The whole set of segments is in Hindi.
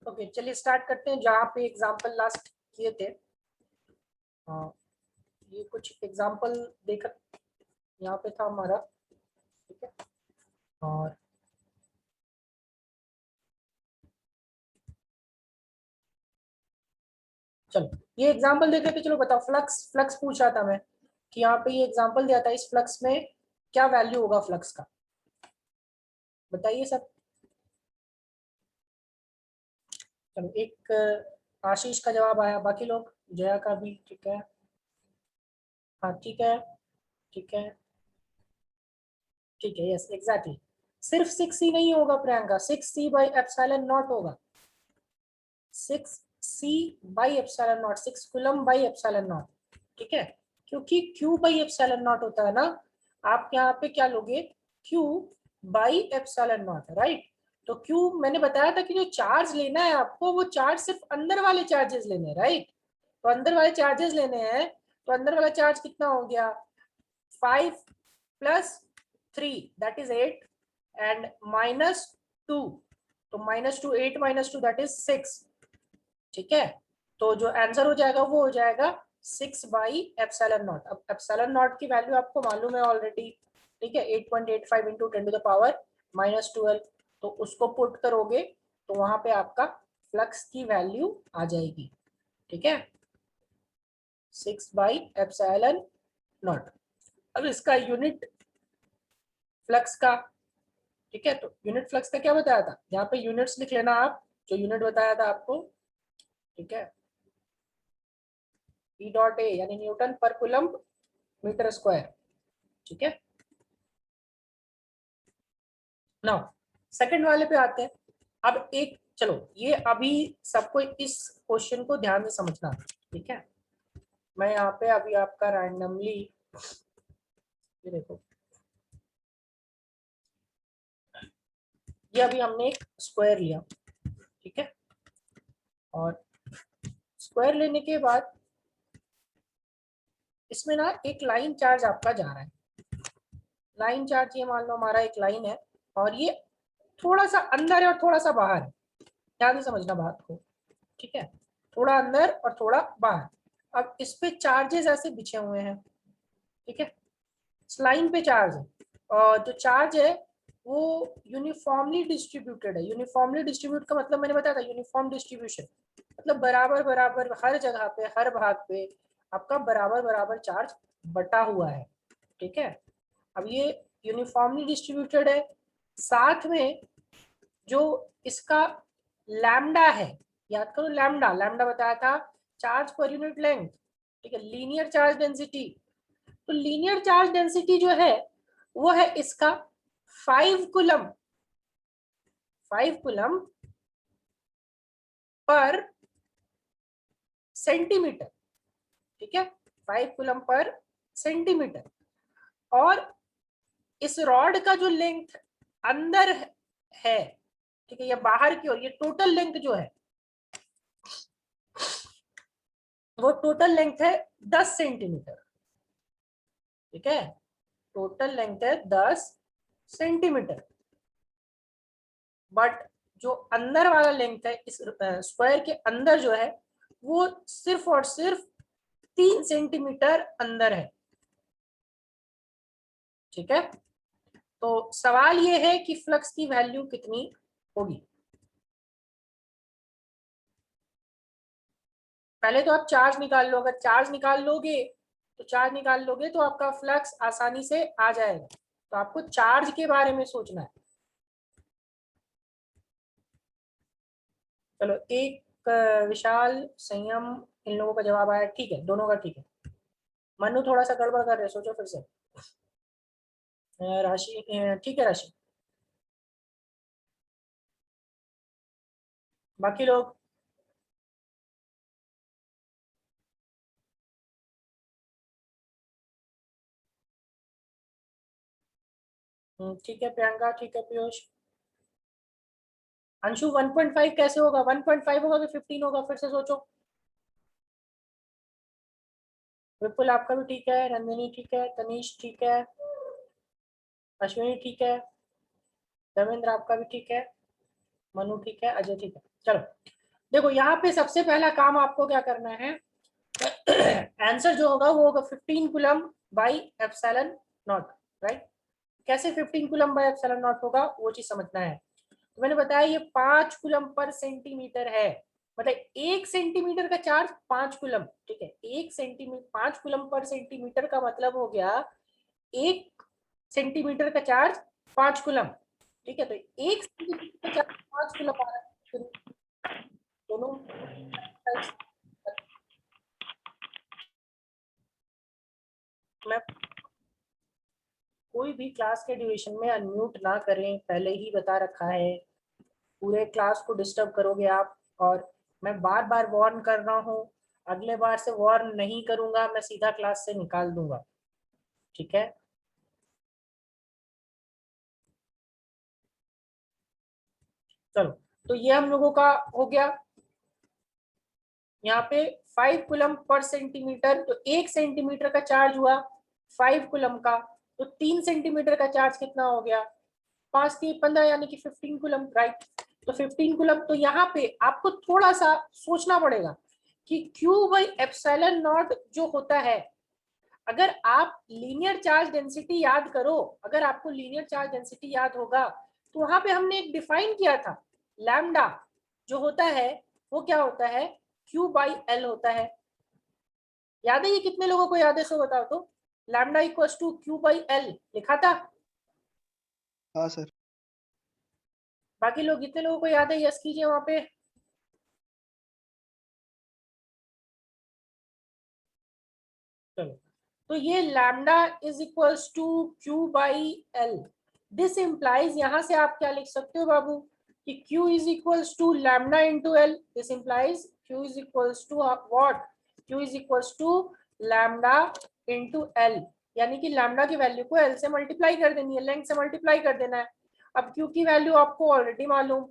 ओके चलिए स्टार्ट करते हैं जहाँ पे एग्जांपल लास्ट किए थे। हाँ, ये कुछ एग्जांपल देकर यहाँ पे था हमारा, ठीक है। और चलो ये एग्जांपल देख रहे थे, चलो बताओ फ्लक्स फ्लक्स पूछ रहा था मैं कि यहाँ पे ये एग्जांपल दिया था, इस फ्लक्स में क्या वैल्यू होगा फ्लक्स का, बताइए सब। चलो एक आशीष का जवाब आया, बाकी लोग जया का भी ठीक है। हाँ ठीक है, ठीक है, ठीक है, यस एग्जैक्टली। सिर्फ 6c नहीं होगा Priyanka, 6c by epsilon not होगा, 6c by epsilon not, 6 coulomb by epsilon not, ठीक है। क्योंकि q बाई एप्सिलॉन नॉट होता है ना, आप यहाँ पे क्या लोगे, q by epsilon not, right. तो q मैंने बताया था कि जो चार्ज लेना है आपको, वो चार्ज सिर्फ अंदर वाले चार्जेस लेने हैं, राइट। तो अंदर वाले चार्जेस लेने हैं, तो अंदर वाला चार्ज कितना हो गया, 5 plus 3 that is 8 and minus 2, तो -2 8 -2 दैट इज 6, ठीक है। तो जो आंसर हो जाएगा वो हो जाएगा 6 बाई एप्सिलॉन नॉट। अब एप्सिलॉन नॉट की वैल्यू आपको मालूम है ऑलरेडी, ठीक है, 8.85 इंटू 10 टू द पावर -12, तो उसको पुट करोगे तो वहां पे आपका फ्लक्स की वैल्यू आ जाएगी, ठीक है, 6 बाई एप्सिलॉन नॉट। अब इसका यूनिट फ्लक्स का, ठीक है, तो यूनिट फ्लक्स का क्या बताया था, यहाँ पे यूनिट्स लिख लेना आप, जो यूनिट बताया था आपको, ठीक है, E डॉट ए यानी न्यूटन पर कूलम्ब मीटर स्क्वायर, ठीक है। नाउ सेकंड वाले पे आते हैं। अब एक चलो ये अभी सबको इस क्वेश्चन को ध्यान से समझना, ठीक है। मैं यहाँ पे अभी आपका रैंडमली, ये देखो, ये अभी हमने एक स्क्वायर लिया, ठीक है, और स्क्वायर लेने के बाद इसमें ना एक लाइन चार्ज आपका जा रहा है, लाइन चार्ज ये मान लो हमारा एक लाइन है, और ये थोड़ा सा अंदर है और थोड़ा सा बाहर है, ध्यान से समझना बात को, ठीक है, थोड़ा अंदर और थोड़ा बाहर। अब इस पे चार्जेस ऐसे बिछे हुए हैं, ठीक है, इस लाइन पे चार्ज है, और जो चार्ज है वो यूनिफॉर्मली डिस्ट्रीब्यूटेड है। यूनिफॉर्मली डिस्ट्रीब्यूट का मतलब मैंने बताया था, यूनिफॉर्म डिस्ट्रीब्यूशन मतलब बराबर बराबर हर जगह पे हर भाग पे आपका बराबर बराबर चार्ज बटा हुआ है, ठीक है। अब ये यूनिफॉर्मली डिस्ट्रीब्यूटेड है, साथ में जो इसका लैम्डा है, याद करो लैम्डा, लैम्डा बताया था चार्ज पर यूनिट लेंथ, ठीक है, लीनियर चार्ज डेंसिटी। तो लीनियर चार्ज डेंसिटी जो है वो है इसका 5 कूलम, 5 कूलम पर सेंटीमीटर, ठीक है, 5 कूलम पर सेंटीमीटर। और इस रॉड का जो लेंथ अंदर है, ठीक है, या बाहर की ओर, ये टोटल लेंथ जो है वो टोटल लेंथ है 10 सेंटीमीटर, ठीक है, टोटल लेंथ है 10 सेंटीमीटर। बट जो अंदर वाला लेंथ है इस स्क्वायर के अंदर जो है वो सिर्फ और सिर्फ 3 सेंटीमीटर अंदर है, ठीक है। तो सवाल ये है कि फ्लक्स की वैल्यू कितनी होगी। पहले तो आप चार्ज निकाल लो, अगर चार्ज निकाल लोगे तो चार्ज निकाल लोगे तो आपका फ्लक्स आसानी से आ जाएगा, तो आपको चार्ज के बारे में सोचना है। चलो एक विशाल संयम इन लोगों का जवाब आया, ठीक है, दोनों का ठीक है। मनु थोड़ा सा गड़बड़ कर रहे, सोचो फिर से। राशि ठीक है, राशि, बाकी लोग ठीक है, प्रियंका ठीक है, पीयूष, अंशु 1.5 कैसे होगा, 1.5 होगा कि 15 होगा, फिर से सोचो। विपुल आपका भी ठीक है, नंदिनी ठीक है, तनीश ठीक है, अश्विनी ठीक है, धर्मेंद्र आपका भी ठीक है, मनु ठीक है, अजय ठीक है। चलो देखो यहाँ पे सबसे पहला काम आपको क्या करना है, आंसर जो होगा वो होगा 15 coulomb by epsilon not, right. कैसे 15 कूलम बाई एप्सिलॉन नॉट होगा वो चीज समझना है। तो मैंने बताया ये 5 कूलम पर सेंटीमीटर है, मतलब 1 सेंटीमीटर का चार्ज 5 कूलम, ठीक है। 1 सेंटीमीटर 5 कूलम पर सेंटीमीटर का मतलब हो गया 1 सेंटीमीटर का चार्ज 5 कूलम, ठीक है। तो 1 सेंटीमीटर का चार्ज 5 कूलम आ रहा है, तो दोनों मैं कोई भी क्लास के ड्यूरेशन में अनम्यूट ना करें, पहले ही बता रखा है, पूरे क्लास को डिस्टर्ब करोगे आप। और मैं बार बार वार्न कर रहा हूँ, अगले बार से वार्न नहीं करूंगा, मैं सीधा क्लास से निकाल दूंगा, ठीक है। चलो तो ये हम लोगों का हो गया यहाँ पे 5 कूलम पर सेंटीमीटर, तो 1 सेंटीमीटर का चार्ज हुआ 5 कूलम का, तो 3 सेंटीमीटर का चार्ज कितना हो गया, 5 3 15 यानी कि 15 कूलम, राइट। तो 15 कूलम, तो यहाँ पे आपको थोड़ा सा सोचना पड़ेगा कि Q बाई एप्सिलॉन नॉट जो होता है, अगर आप लीनियर चार्ज डेंसिटी याद करो, अगर आपको लीनियर चार्ज डेंसिटी याद होगा, तो वहां पे हमने एक डिफाइन किया था, लैम्डा जो होता है वो क्या होता है, Q बाई L होता है। याद है, ये कितने लोगों को याद है, सो बताओ तो। Lambda equals to Q by L लिखा था। हाँ सर। बाकी लोग, कितने लोगों को याद है, यस कीजिए वहां पे। चलो तो ये lambda is equals to Q by L। This implies, यहां से आप क्या लिख सकते हो बाबू, कि Q is equals to lambda into L। This implies Q is equals to what, Q is equals to lambda into L, यानी कि लैम्डा की वैल्यू को L से मल्टीप्लाई कर देनी है, लेंथ से मल्टीप्लाई कर देना है। अब Q की वैल्यू आपको ऑलरेडी मालूम,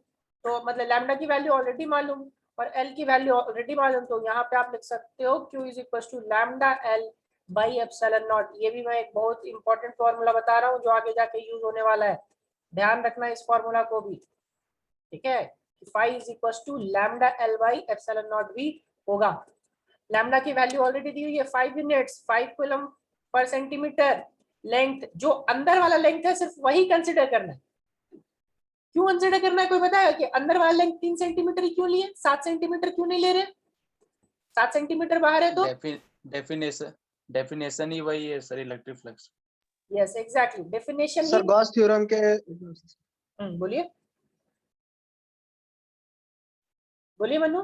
तो मतलब लैम्डा की वैल्यू ऑलरेडी मालूम और L की वैल्यू ऑलरेडी मालूम, तो यहाँ पे आप लिख सकते हो Q is equals to lambda L by epsilon not. ये भी मैं एक बहुत इंपॉर्टेंट फॉर्मूला बता रहा हूँ जो आगे जाके यूज होने वाला है, ध्यान रखना इस फॉर्मूला को भी, ठीक है। Five is equal to lambda L by epsilon not भी होगा। लैम्डा की वैल्यू ऑलरेडी दी हुई है 5 units, 5 coulomb per centimetre. Length जो अंदर वाला लेंथ है सिर्फ वही कंसिडर करना है। क्यों कंसिडर करना है, कोई बताया कि अंदर वाला लेंथ 3 सेंटीमीटर क्यों लिए, 7 सेंटीमीटर क्यों नहीं ले रहे, 7 सेंटीमीटर बाहर है तो। डेफिनेशन ही वही है sir, electric flux. Yes exactly, definition ही। सर गॉस थ्योरम के बोलिए बोलिए मनु।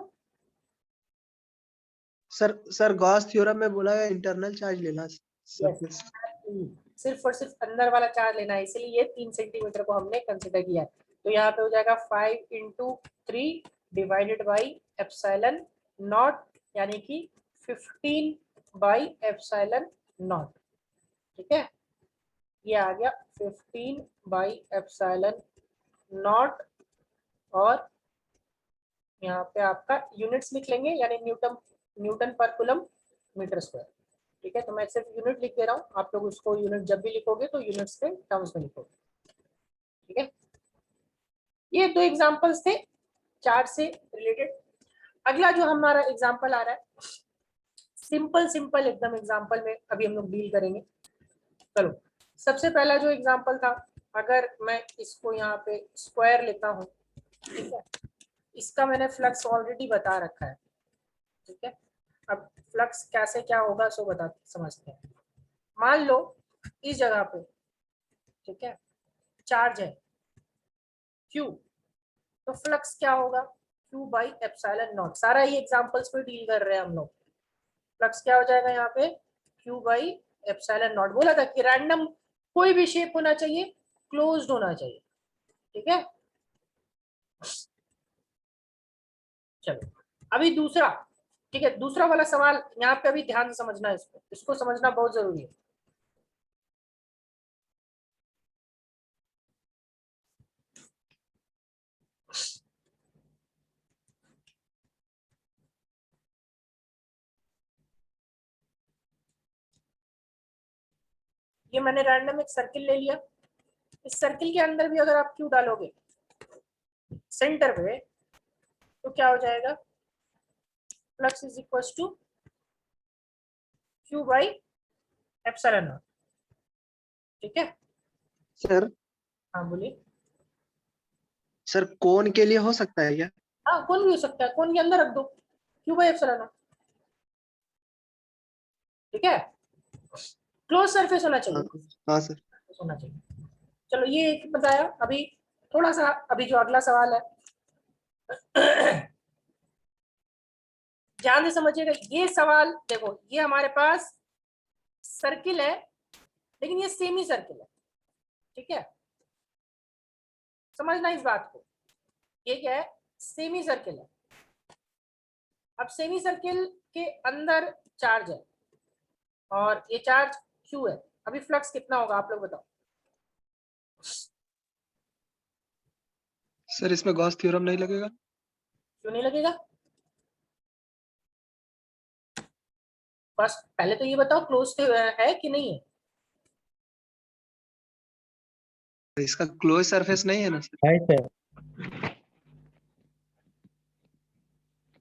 सर गॉस थ्योरम में बोला है इंटरनल चार्ज लेना सरफेस। सिर्फ और सिर्फ अंदर वाला चार्ज लेना है, इसलिए ये 3 सेंटीमीटर को हमने कंसिडर किया है। तो यहाँ पे हो जाएगा 5 into 3 divided by epsilon not, यानी कि 15 बाई एप्सिलॉन नॉट, ठीक है। ये आ गया 15 बाई एप्सिलॉन नॉट, और यहाँ पे आपका यूनिट्स लिख लेंगे, यानी न्यूटन, न्यूटन पर कूलम मीटर स्क्वायर, ठीक है। तो मैं सिर्फ यूनिट लिख दे रहा हूँ, आप लोग उसको यूनिट जब भी लिखोगे तो यूनिट्स के टर्म्स में लिखोगे, ठीक है। ये दो एग्जांपल्स थे चार्ज से रिलेटेड। अगला जो हमारा एग्जांपल आ रहा है, सिंपल सिंपल एकदम एग्जांपल में अभी हम लोग डील करेंगे। चलो सबसे पहला जो एग्जांपल था, अगर मैं इसको यहाँ पे स्क्वायर लेता हूँ, ठीक है, इसका मैंने फ्लक्स ऑलरेडी बता रखा है, ठीक है। अब फ्लक्स कैसे क्या होगा सो बता समझते हैं। मान लो इस जगह पे, ठीक है, चार्ज है Q, तो फ्लक्स क्या होगा, Q बाई एप्सिलॉन नॉट। सारा ये एग्जांपल्स पे डील कर रहे हैं हम लोग। फ्लक्स क्या हो जाएगा यहाँ पे, Q बाई एप्सिलॉन नॉट। बोला था कि रैंडम कोई भी शेप होना चाहिए, क्लोज्ड होना चाहिए, ठीक है। चलो अभी दूसरा, ठीक है, दूसरा वाला सवाल यहाँ पे अभी ध्यान से समझना है, इसको समझना बहुत जरूरी है। ये मैंने रैंडम एक सर्किल ले लिया, इस सर्किल के अंदर भी अगर आप Q डालोगे, सेंटर पे, तो क्या हो जाएगा, flux is equal to Q by epsilon not. ठीक है, सर हाँ बोलिए। सर कोन के लिए हो सकता है क्या? हाँ कौन भी हो सकता है, कौन के अंदर रख दो क्यू बाई एप्सिलॉन नॉट। ठीक है, क्लोज सरफेस होना हाँ चाहिए, हाँ सर। होना चाहिए। चलो ये एक बताया। अभी थोड़ा सा, अभी जो अगला सवाल है ध्यान से समझिएगा। ये सवाल देखो, ये हमारे पास सर्किल है, लेकिन ये सेमी सर्किल है। ठीक है, समझना इस बात को। ये क्या है, सेमी सर्किल है। अब सेमी सर्किल के अंदर चार्ज है और ये चार्ज क्यू है। अभी फ्लक्स कितना होगा आप लोग बताओ। सर इसमें गॉस थ्योरम नहीं लगेगा? क्यों नहीं लगेगा? बस पहले तो ये बताओ क्लोज है कि नहीं है। इसका क्लोज सरफेस नहीं है ना सर? है सर।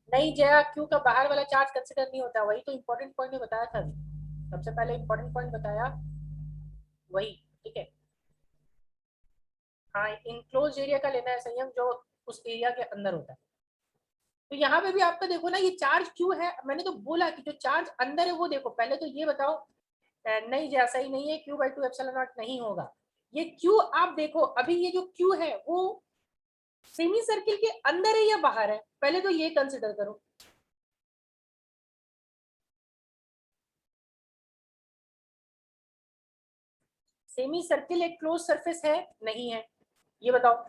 नहीं जया, क्यू का बाहर वाला चार्ज कंसिडर नहीं होता। वही तो इंपॉर्टेंट पॉइंट में बताया था अभी। सबसे पहले इंपॉर्टेंट पॉइंट बताया वही। ठीक है, हाँ इनक्लोज एरिया का लेना है संयम, जो उस एरिया के अंदर होता है। तो यहाँ पे भी आपका देखो ना, ये चार्ज क्यू है। मैंने तो बोला कि जो चार्ज अंदर है वो देखो। पहले तो ये बताओ, नहीं जैसा ही नहीं है, Q by two epsilon not नहीं होगा। ये क्यू आप देखो, अभी ये जो क्यू है वो सेमी सर्किल के अंदर है या बाहर है, पहले तो ये कंसिडर करो। सेमी सर्किल एक क्लोज सरफेस है नहीं है, ये बताओ।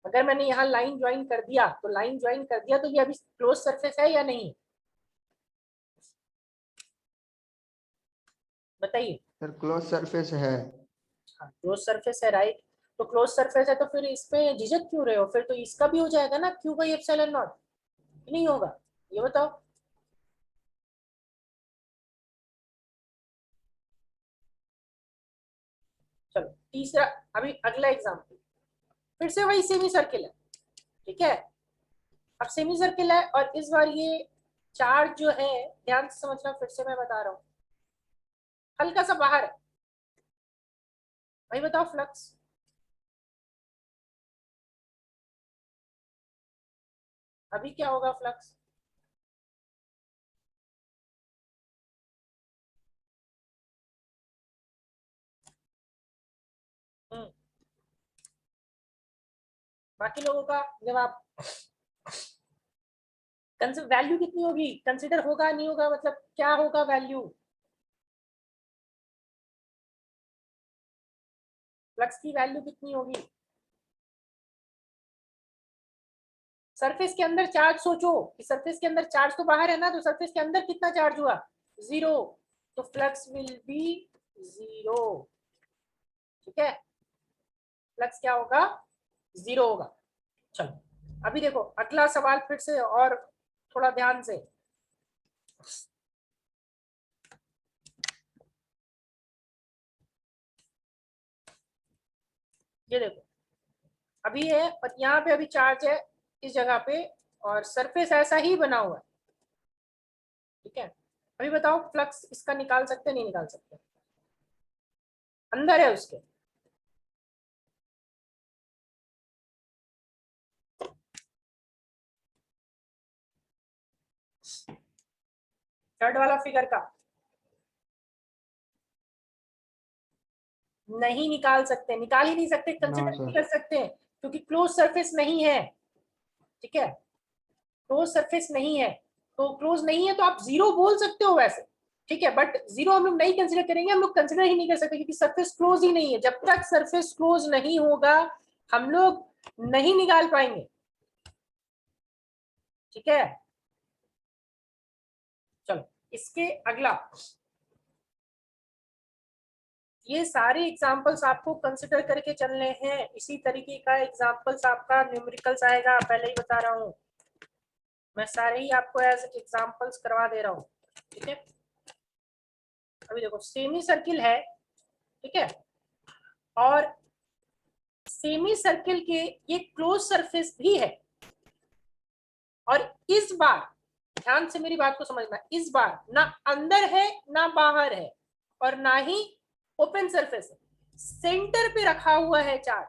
अगर मैंने यहाँ लाइन ज्वाइन कर दिया तो लाइन ज्वाइन कर दिया, तो ये अभी क्लोज सरफेस है या नहीं, बताइए। सर क्लोज सरफेस है। हाँ क्लोज सरफेस है, राइट। तो क्लोज सरफेस है तो फिर इसमें झिझक क्यों रहे हो, फिर तो इसका भी हो जाएगा ना क्यू बाई एप्सिलॉन नॉट। नहीं होगा, ये बताओ। चलो तीसरा, अभी अगला एग्जाम्पल, फिर से वही सेमी सर्किल है। ठीक है, अब सेमी सर्किल है और इस बार ये चार्ज जो है, ध्यान से समझना, फिर से मैं बता रहा हूँ, हल्का सा बाहर है। भाई बताओ फ्लक्स। अभी क्या होगा फ्लक्स? बाकी लोगों का जवाब, वैल्यू कितनी होगी, कंसिडर होगा नहीं होगा, मतलब क्या होगा वैल्यू, फ्लक्स की वैल्यू कितनी होगी। सरफेस के अंदर चार्ज सोचो कि सरफेस के अंदर चार्ज तो बाहर है ना, तो सरफेस के अंदर कितना चार्ज हुआ, 0। तो फ्लक्स विल बी 0। ठीक है, फ्लक्स क्या होगा, 0 होगा। चलो अभी देखो अगला सवाल फिर से, और थोड़ा ध्यान से। ये देखो, अभी है और यहाँ पे अभी चार्ज है इस जगह पे, और सरफेस ऐसा ही बना हुआ है। ठीक है, अभी बताओ फ्लक्स इसका निकाल सकते नहीं निकाल सकते, अंदर है उसके। थर्ड वाला फिगर का नहीं निकाल सकते, निकाल ही नहीं सकते, कंसिडर नो नहीं सर। कर सकते, क्योंकि क्लोज सरफेस नहीं है। ठीक है, क्लोज सरफेस नहीं है, तो क्लोज नहीं है तो आप 0 बोल सकते हो वैसे। ठीक है, बट 0 हम लोग नहीं कंसिडर करेंगे, हम लोग कंसिडर ही नहीं कर सकते, क्योंकि सरफेस क्लोज ही नहीं है। जब तक सरफेस क्लोज नहीं होगा हम लोग नहीं निकाल पाएंगे। ठीक है, चलो इसके अगला, ये सारे एग्जांपल्स आपको कंसिडर करके चलने हैं। इसी तरीके का एग्जांपल्स आपका न्यूमेरिकल्स आएगा, पहले ही बता रहा हूँ मैं, सारे ही आपको एज एग्जांपल्स करवा दे रहा हूँ। ठीक है, अभी देखो सेमी सर्किल है, ठीक है, और सेमी सर्किल के ये क्लोज सरफेस भी है, और इस बार ध्यान से मेरी बात को समझना, इस बार ना अंदर है ना बाहर है और ना ही ओपन सरफेस है, सेंटर पे रखा हुआ है चार्ज।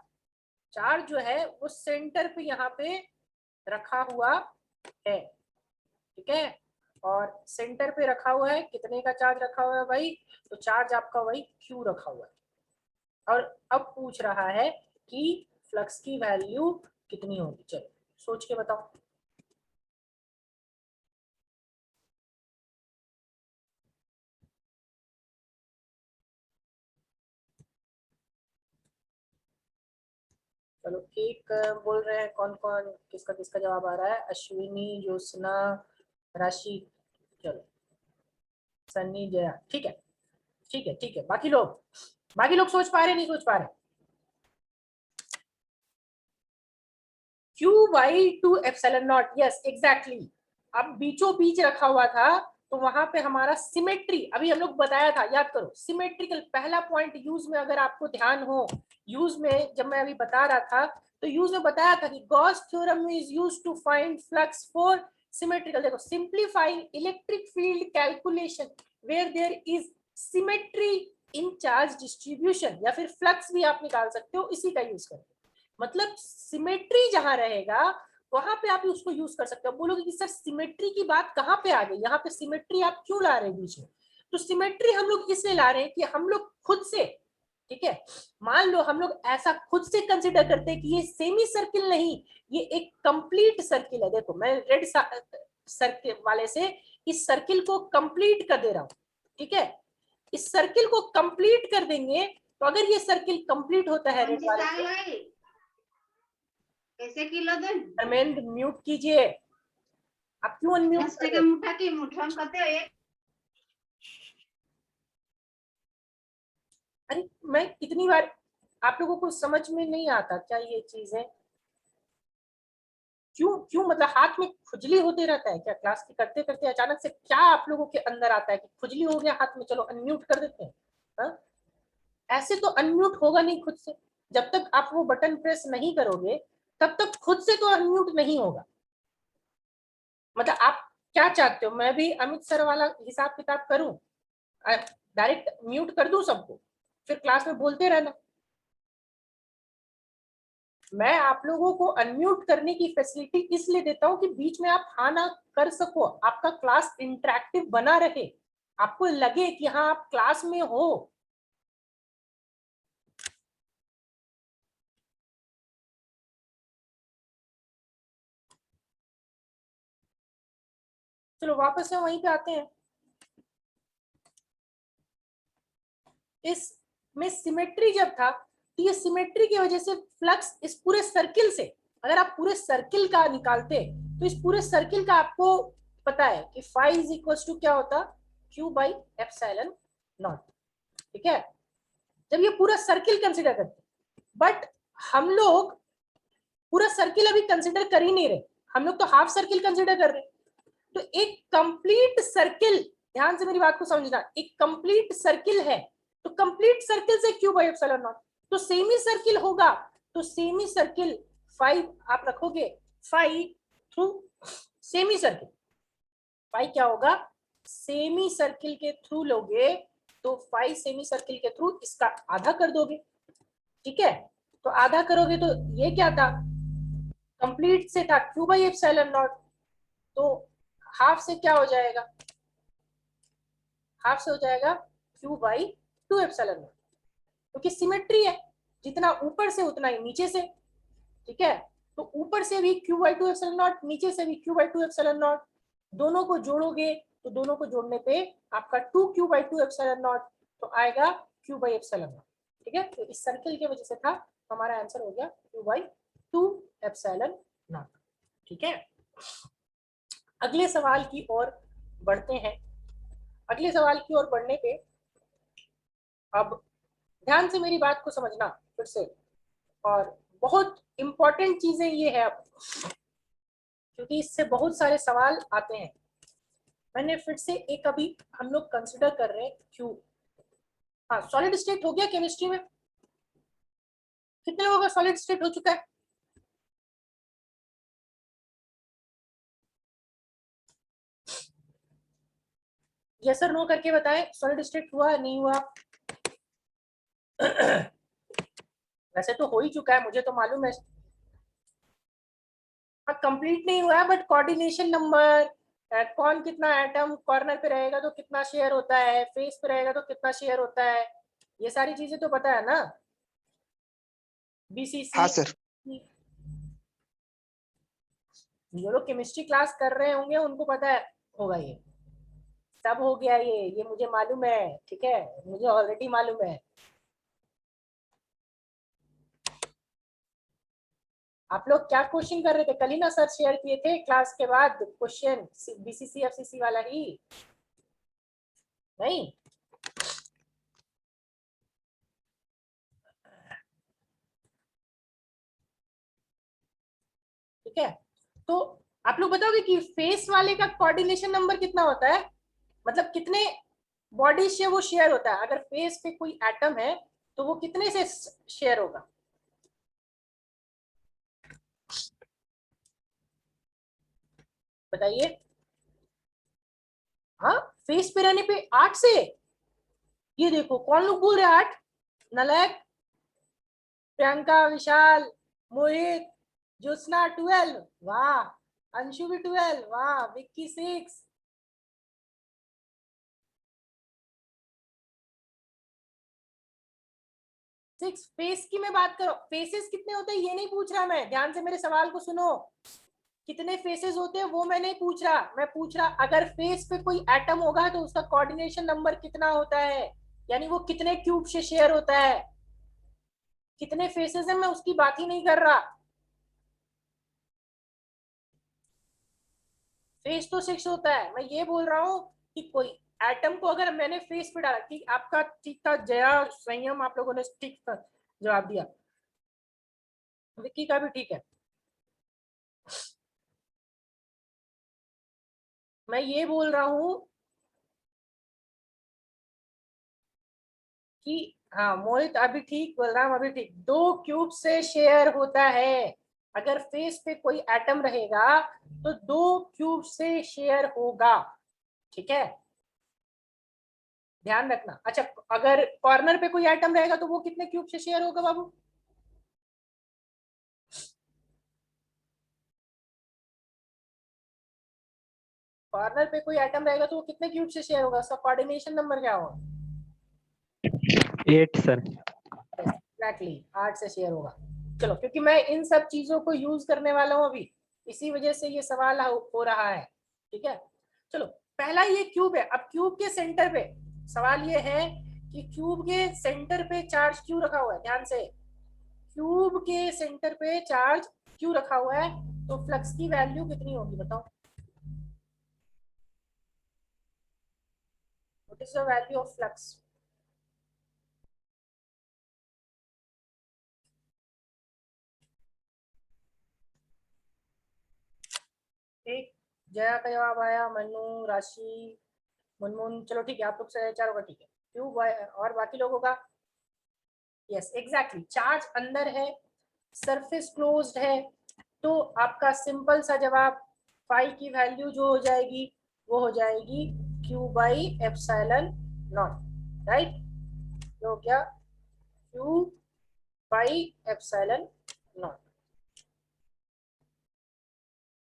चार्ज जो है वो सेंटर पे यहाँ पे रखा हुआ है, ठीक है। और सेंटर पे रखा हुआ है, कितने का चार्ज रखा हुआ है भाई, तो चार्ज आपका वही क्यू रखा हुआ है। और अब पूछ रहा है कि फ्लक्स की वैल्यू कितनी होगी, चलो सोच के बताओ। चलो एक बोल रहे हैं, कौन कौन, किसका किसका जवाब आ रहा है, अश्विनी, ज्योत्सना, राशि, चलो सन्नी, जया, ठीक है ठीक है ठीक है। बाकी लोग सोच पा रहे नहीं सोच पा रहे। Q by 2 epsilon not, yes exactly. अब बीचों बीच रखा हुआ था तो वहां पे हमारा सिमेट्री, अभी हम लोग बताया था, याद करो सिमेट्रिकल पहला पॉइंट यूज में, अगर आपको ध्यान हो यूज में, जब मैं अभी बता रहा था तो यूज में बताया था कि Gauss theorem is used to find flux for symmetrical. देखो simplifying electric field calculation where there is symmetry in charge distribution, या फिर फ्लक्स भी आप निकाल सकते हो इसी का यूज करके। मतलब सिमेट्री जहां रहेगा वहां पे आप उसको यूज कर सकते हो। बोलोगे कि सर सिमेट्री की बात कहां पे आ गई, यहाँ पे सिमेट्री आप क्यों ला रहे हैं बीच में, तो सिमेट्री हम लोग इसलिए ला रहे हैं कि हम लोग खुद से, ठीक है, मान लो हम लोग ऐसा खुद से कंसिडर करते हैं कि ये सेमी सर्किल नहीं, ये एक कंप्लीट सर्किल है। देखो मैं रेड सर्किल वाले से इस सर्किल को कंप्लीट कर दे रहा हूं, ठीक है, इस सर्किल को कंप्लीट कर देंगे तो अगर ये सर्किल कंप्लीट होता है रेड वाले से, कैसे किलो दें? धर्मेंद्र म्यूट कीजिए, आप क्यों अनम्यूट 10 कर टका रहे हो? मुठा की मुठा में कहते हैं अरे मैं कितनी बार, आप लोगों को समझ में नहीं आता क्या ये चीज है? क्यों क्यों मतलब हाथ में खुजली होते रहता है क्या, क्लास की करते करते अचानक से क्या आप लोगों के अंदर आता है कि खुजली हो गया हाथ में, चलो अनम्यूट कर देते हैं? हा? ऐसे तो अनम्यूट होगा नहीं खुद से, जब तक आप वो बटन प्रेस नहीं करोगे तब तक खुद से तो अनम्यूट नहीं होगा। मतलब आप क्या चाहते हो, मैं भी अमित सर वाला हिसाब किताब करूं, डायरेक्ट म्यूट कर दूं सबको, फिर क्लास में बोलते रहना? मैं आप लोगों को अनम्यूट करने की फैसिलिटी इसलिए देता हूं कि बीच में आप हाँ ना कर सको, आपका क्लास इंटरेक्टिव बना रहे, आपको लगे कि हाँ आप क्लास में हो। चलो वापस से वहीं पे आते हैं। इसमें सिमेट्री जब था तो ये सिमेट्री की वजह से फ्लक्स इस पूरे सर्किल से, अगर आप पूरे सर्किल का निकालते तो इस पूरे सर्किल का आपको पता है कि फाई इज इक्वल टू क्या होता, क्यू बाई एप्सिलॉन नॉट, ठीक है, जब ये पूरा सर्किल कंसिडर करते। बट हम लोग पूरा सर्किल अभी कंसिडर कर ही नहीं रहे, हम लोग तो हाफ सर्किल कंसिडर कर रहे हैं। तो एक कंप्लीट सर्किल, ध्यान से मेरी बात को समझना, एक कंप्लीट सर्किल है तो कंप्लीट सर्किल से क्यू बाई एप्सिलॉन नॉट, तो सेमी सर्किल होगा तो सेमी सर्किल 5 आप रखोगे, 5 थ्रू सेमी सर्किल, 5 क्या होगा, सेमी सर्किल के थ्रू लोगे तो 5 सेमी सर्किल के थ्रू इसका आधा कर दोगे, ठीक है, तो आधा करोगे तो ये क्या था, कंप्लीट से था क्यू बाई एप्सिलॉन नॉट, तो हाफ से क्या हो जाएगा, हाफ से हो जाएगा क्यू बाई 2 एप्सिलॉन नॉट, क्योंकि सिमेट्री है, जितना ऊपर से उतना ही नीचे से, ठीक है, तो ऊपर से भी क्यू बाई 2 एप्सिलॉन नॉट, नीचे से भी क्यू बाई 2 एप्सिलॉन नॉट, दोनों को जोड़ोगे तो दोनों को जोड़ने पे आपका 2 क्यू बाई 2 एप्सिलॉन नॉट, तो आएगा क्यू बाई एप्सिलॉन नॉट, ठीक है, तो इस सर्किल की वजह से था, हमारा आंसर हो गया क्यू बाई 2 एप्सिलॉन नॉट, ठीक है। अगले सवाल की ओर बढ़ते हैं। अगले सवाल की ओर बढ़ने पे अब ध्यान से मेरी बात को समझना फिर से, और बहुत इंपॉर्टेंट चीजें ये है अब, क्योंकि इससे बहुत सारे सवाल आते हैं। मैंने फिर से एक अभी हम लोग कंसिडर कर रहे हैं क्यू, हाँ सॉलिड स्टेट हो गया केमिस्ट्री में, कितने लोगों का सॉलिड स्टेट हो चुका है? यस और नो करके बताएं, सॉलिड स्टेट हुआ नहीं हुआ? वैसे तो हो ही चुका है, मुझे तो मालूम है। कंप्लीट नहीं हुआ है, बट कोऑर्डिनेशन नंबर, कौन कितना एटम कॉर्नर पे रहेगा तो कितना शेयर होता है, फेस पे रहेगा तो कितना शेयर होता है, ये सारी चीजें तो पता है ना? बीसीसी। हाँ सर। जो लोग केमिस्ट्री क्लास कर रहे होंगे उनको पता है होगा, ये सब हो गया, ये मुझे मालूम है, ठीक है, मुझे ऑलरेडी मालूम है। आप लोग क्या क्वेश्चन कर रहे थे कल ही ना, सर शेयर किए थे क्लास के बाद क्वेश्चन, बीसीसी एफसीसी वाला ही नहीं? ठीक है, तो आप लोग बताओगे कि फेस वाले का कोऑर्डिनेशन नंबर कितना होता है, मतलब कितने बॉडी से वो शेयर होता है, अगर फेस पे कोई एटम है तो वो कितने से शेयर होगा? बताइए। हाँ, फेस पे रहने पे 8 से, ये देखो कौन लोग बोल रहे हैं 8? नलक, प्रियंका, विशाल, मोहित, ज्योत्सना 12, वाह, अंशु भी 12, वाह, विक्की 6, 6 फेस की मैं बात करो, फेसेस कितने होते हैं ये नहीं पूछ रहा मैं, ध्यान से मेरे सवाल को सुनो, कितने फेसेस होते हैं वो मैं नहीं पूछ रहा, मैं पूछ रहा अगर फेस पे कोई एटम होगा तो उसका कोऑर्डिनेशन नंबर कितना होता है, यानी वो कितने क्यूब से शेयर होता है, कितने फेसेस है मैं उसकी बात ही नहीं कर रहा। फेस तो 6 होता है, मैं ये बोल रहा हूँ कि कोई एटम को अगर मैंने फेस पे डाला, ठीक, आपका ठीक था जया, संयम, आप लोगों ने ठीक जवाब दिया, विक्की का भी ठीक है। मैं ये बोल रहा हूँ कि हाँ, मोहित अभी ठीक, बलराम अभी ठीक, 2 क्यूब से शेयर होता है, अगर फेस पे कोई एटम रहेगा तो 2 क्यूब से शेयर होगा, ठीक है, ध्यान रखना। अच्छा, अगर कॉर्नर पे कोई एटम रहेगा तो वो कितने क्यूब से शेयर होगा बाबू? कॉर्नर पे कोई एटम रहेगा तो वो कितने क्यूब से शेयर होगा, उसका कोऑर्डिनेशन नंबर क्या होगा? 8 सर। एग्जैक्टली 8 से शेयर होगा। चलो, क्योंकि मैं इन सब चीजों को यूज करने वाला हूँ अभी, इसी वजह से ये सवाल हो रहा है, ठीक है। चलो, पहला ये क्यूब है, अब क्यूब के सेंटर पे सवाल ये है कि क्यूब के सेंटर पे चार्ज क्यों रखा हुआ है, ध्यान से, क्यूब के सेंटर पे चार्ज क्यों रखा हुआ है, तो फ्लक्स की वैल्यू कितनी होगी बताओ, what is the value of flux? एक, जया का जवाब आया, मनु, राशि, मुनमुन, चलो ठीक है, आप लोग से चारों का ठीक है, क्यूब और बाकी लोगों का? यस एग्जैक्टली, चार्ज अंदर है, सरफेस क्लोज्ड है, तो आपका सिंपल सा जवाब फाई की वैल्यू जो हो जाएगी वो हो जाएगी Q by epsilon not, right, जो हो गया क्यू बाई एप्सिलॉन नॉट,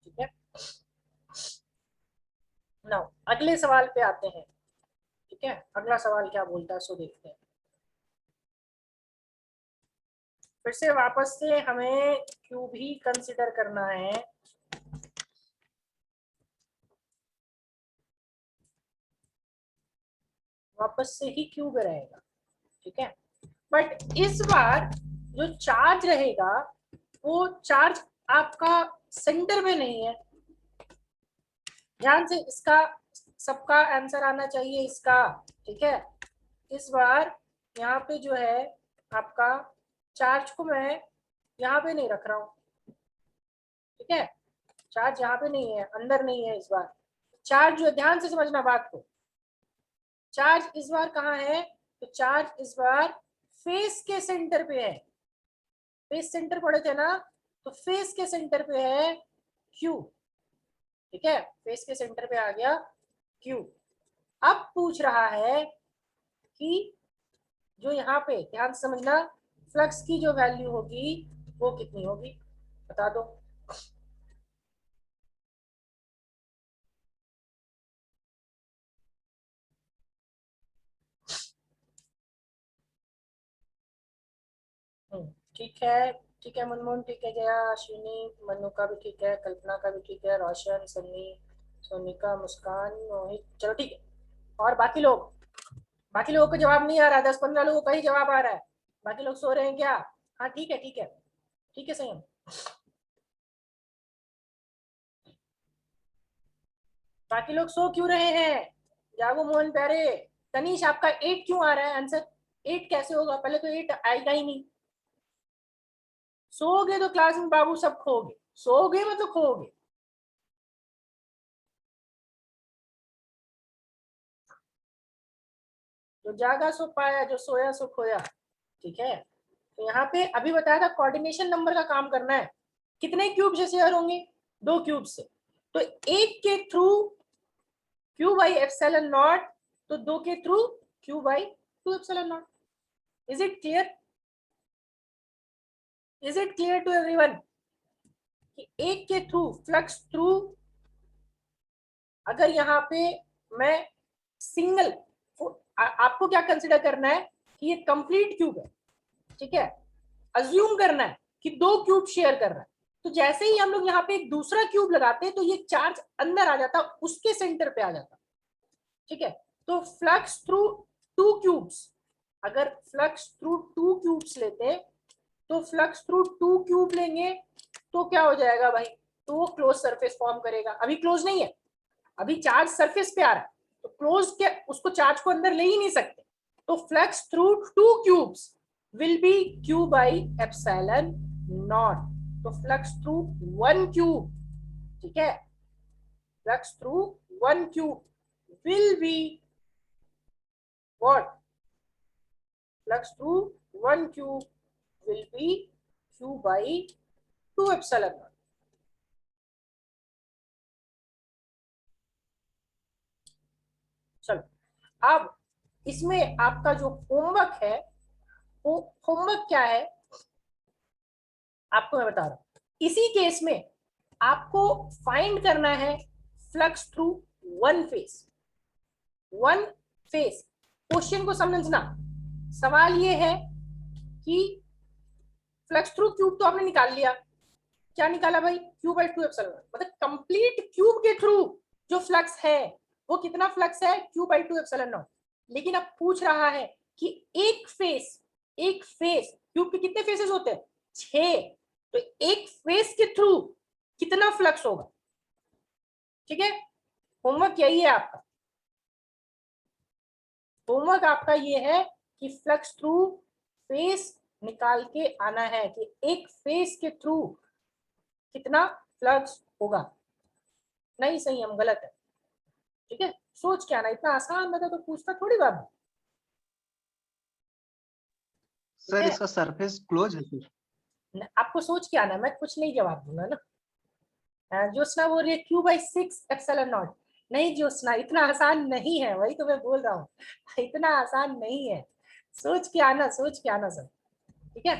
ठीक है। नाउ अगले सवाल पे आते हैं, ठीक है, अगला सवाल क्या बोलता है सो देखते हैं। फिर से वापस से हमें क्यूब ही कंसिडर करना है, वापस से ही क्यूब रहेगा, ठीक है, बट इस बार जो चार्ज रहेगा वो चार्ज आपका सेंटर में नहीं है, ध्यान से, इसका सबका आंसर आना चाहिए इसका, ठीक है। इस बार यहाँ पे जो है आपका चार्ज को मैं यहाँ पे नहीं रख रहा हूँ, ठीक है, चार्ज यहाँ पे नहीं है, अंदर नहीं है इस बार, चार्ज जो, ध्यान से समझना बात को, चार्ज इस बार कहाँ है, तो चार्ज इस बार फेस के सेंटर पे है, फेस सेंटर पढ़े थे ना, तो फेस के सेंटर पे है Q, ठीक है, फेस के सेंटर पे आ गया Q। अब पूछ रहा है कि जो यहाँ पे ध्यान से समझना, फ्लक्स की जो वैल्यू होगी वो कितनी होगी, बता दो। ठीक है, ठीक है मुनमुन, ठीक है जया, अश्विनी, मनु का भी ठीक है, कल्पना का भी ठीक है, रोशन, सन्नी, सोनिका, मुस्कान, मोहित, चलो ठीक है। और बाकी लोगों को जवाब नहीं आ रहा, 10-15 लोगों का ही जवाब आ रहा है, बाकी लोग सो रहे हैं क्या? हाँ ठीक है, ठीक है, ठीक है संयम। बाकी लोग सो क्यों रहे हैं? जागो मोहन प्यारे। तनीश आपका 8 क्यों आ रहा है आंसर? 8 कैसे होगा? पहले तो 8 आएगा ही नहीं। सोओगे तो क्लास में बाबू सब खोगे, सोओगे मतलब खोगे। जो जागा सो पाया, जो सोया सो खोया, ठीक है। तो यहाँ पे अभी बताया था कोऑर्डिनेशन नंबर का काम करना है। कितने क्यूब से शेयर होंगे? 2 क्यूब से। तो एक के through Q by epsilon not, तो 2 के through Q by 2 epsilon not. Is it clear? Is it clear to everyone कि एक के थ्रू फ्लक्स थ्रू, अगर यहाँ पे मैं सिंगल, आपको क्या कंसिडर करना है कि ये कंप्लीट क्यूब है, ठीक है, अज्यूम करना है कि 2 क्यूब शेयर कर रहा है। तो जैसे ही हम लोग यहाँ पे एक दूसरा क्यूब लगाते हैं तो ये चार्ज अंदर आ जाता, उसके सेंटर पे आ जाता, ठीक है। तो फ्लक्स थ्रू 2 क्यूब्स, अगर फ्लक्स थ्रू 2 क्यूब्स लेते तो फ्लक्स थ्रू 2 क्यूब लेंगे तो क्या हो जाएगा भाई? तो वो क्लोज सरफेस फॉर्म करेगा। अभी क्लोज नहीं है, अभी चार्ज सरफेस पे आ रहा है, तो क्लोज के उसको चार्ज को अंदर ले ही नहीं सकते। तो flux through 2 cubes will be Q by epsilon not. तो फ्लक्स थ्रू 1 क्यूब, ठीक है, flux through 1 cube will be what? Flux through 1 cube will be Q by 2 epsilon not. चलो अब इसमें आपका जो होमवर्क है, वो होमवर्क क्या है आपको मैं बता रहा हूं। इसी केस में आपको फाइंड करना है flux through one face. One face question को समझना, सवाल ये है कि फ्लक्स थ्रू क्यूब तो आपने निकाल लिया, क्या निकाला भाई? Q बाई 2 एप्सिलॉन, मतलब कंप्लीट क्यूब के थ्रू जो फ्लक्स है वो कितना फ्लक्स है? Q by 2 epsilon not. लेकिन अब पूछ रहा है कि एक फेस क्यूब के कितने फेसेस होते हैं? 6। तो एक फेस के थ्रू कितना फ्लक्स होगा? ठीक है, होमवर्क यही है आपका। होमवर्क आपका ये है कि फ्लक्स थ्रू फेस निकाल के आना है कि एक फेस के थ्रू कितना फ्लक्स होगा। नहीं सही, हम गलत है, ठीक है। सोच के आना, इतना आसान रहता तो पूछता थोड़ी बात। सर इसका सरफेस क्लोज है फिर? आपको सोच के आना, मैं कुछ नहीं जवाब दूंगा ना। ज्योत्सना बोल रही है Q बाई 6 एप्सिलॉन नॉट। नहीं ज्योत्सना, इतना आसान नहीं है, वही तो मैं बोल रहा हूँ, इतना आसान नहीं है। सोच के आना, सोच के आना सर, ठीक है।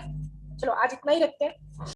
चलो आज इतना ही रखते हैं।